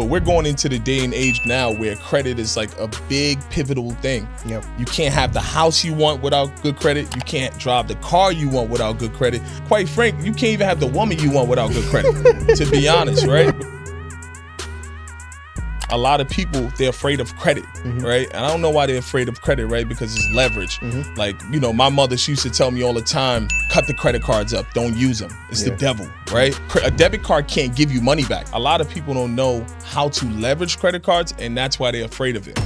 But we're going into the day and age now where credit is like a big pivotal thing. Yep. You can't have the house you want without good credit. You can't drive the car you want without good credit. Quite frankly, you can't even have the woman you want without good credit, to be honest, right? A lot of people, they're afraid of credit, right? And I don't know why they're afraid of credit, right? Because it's leverage. Like, you know, my mother, she used to tell me all the time, cut the credit cards up, don't use them. It's the devil, right? A debit card can't give you money back. A lot of people don't know how to leverage credit cards, and that's why they're afraid of it.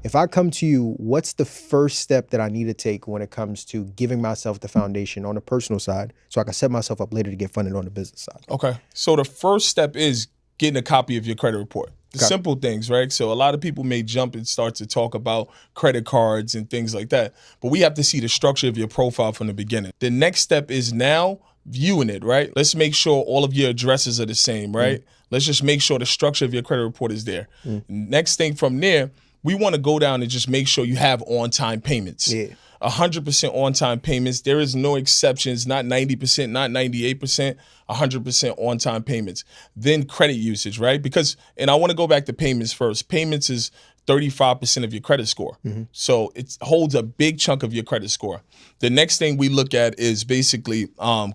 If I come to you, what's the first step that I need to take when it comes to giving myself the foundation on the personal side so I can set myself up later to get funded on the business side? Okay, so the first step is getting a copy of your credit report. The simple things, right? So a lot of people may jump and start to talk about credit cards and things like that, but we have to see the structure of your profile from the beginning. The next step is now viewing it, right? Let's make sure all of your addresses are the same, right? Let's just make sure the structure of your credit report is there. Next thing from there, we want to go down and just make sure you have on-time payments. 100% on-time payments. There is no exceptions, not 90%, not 98%, 100% on-time payments. Then credit usage, right? Because, and I want to go back to payments first. Payments is 35% of your credit score. So it holds a big chunk of your credit score. The next thing we look at is basically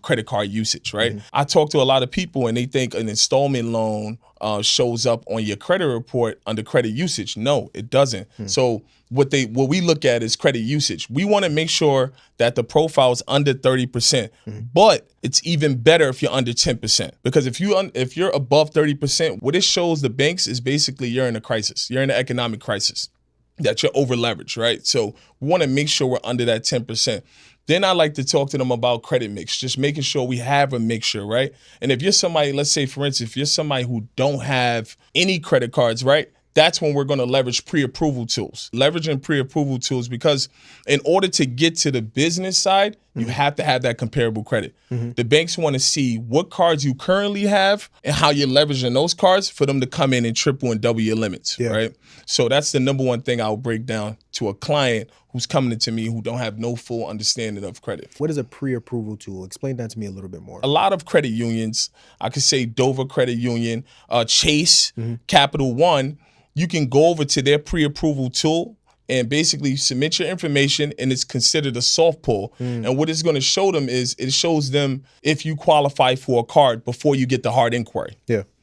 credit card usage, right? I talk to a lot of people and they think an installment loan shows up on your credit report under credit usage. No, it doesn't. So what we look at is credit usage. We want to make sure that the profile is under 30%, but it's even better if you're under 10%. Because if you're above 30%, what it shows the banks is basically you're in a crisis. You're in an economic crisis, that you're over leveraged, right? So we want to make sure we're under that 10%. Then I like to talk to them about credit mix, just making sure we have a mixture, right? And if you're somebody, let's say for instance, if you're somebody who don't have any credit cards, right? That's when we're going to leverage pre-approval tools. Leveraging pre-approval tools, because in order to get to the business side, you have to have that comparable credit. The banks want to see what cards you currently have and how you're leveraging those cards for them to come in and triple and double your limits, right? So that's the number one thing I'll break down to a client who's coming to me who don't have no full understanding of credit. What is a pre-approval tool? Explain that to me a little bit more. A lot of credit unions, I could say Dover Credit Union, Chase, Capital One, you can go over to their pre-approval tool and basically submit your information, and it's considered a soft pull. And what it's going to show them is it shows them if you qualify for a card before you get the hard inquiry.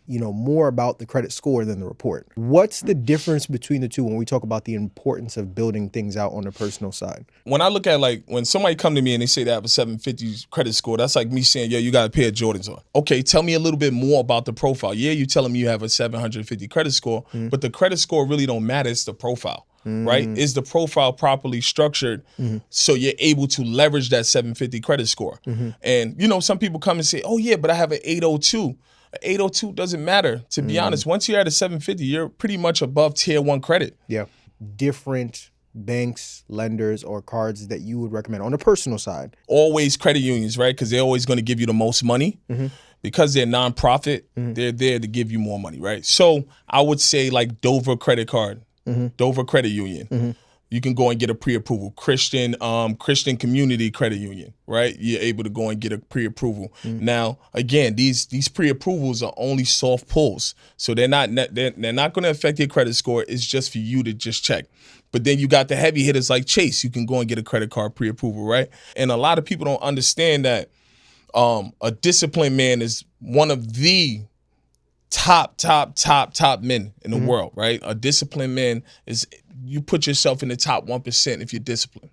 You know more about the credit score than the report. What's the difference between the two when we talk about the importance of building things out on the personal side? When I look at, like, when somebody come to me and they say they have a 750 credit score, that's like me saying, yo, you got a pair of Jordans on. Okay, tell me a little bit more about the profile. Yeah, you telling me you have a 750 credit score, but the credit score really don't matter. It's the profile. Right? Is the profile properly structured so you're able to leverage that 750 credit score? And, you know, some people come and say, oh, yeah, but I have an 802. 802 doesn't matter. To be honest, once you're at a 750, you're pretty much above tier 1 credit. Different banks, lenders, or cards that you would recommend on the personal side? Always credit unions, right? Because they're always going to give you the most money. Because they're nonprofit, they're there to give you more money, right? So I would say like Dover Credit Card, Dover Credit Union. You can go and get a pre-approval. Christian Community Credit Union, right? You're able to go and get a pre-approval. Now, again, these pre-approvals are only soft pulls, so they're not going to affect your credit score. It's just for you to just check. But then you got the heavy hitters like Chase. You can go and get a credit card pre-approval, right? And a lot of people don't understand that a disciplined man is one of the top men in the world, right? A disciplined man is, you put yourself in the top 1% if you're disciplined.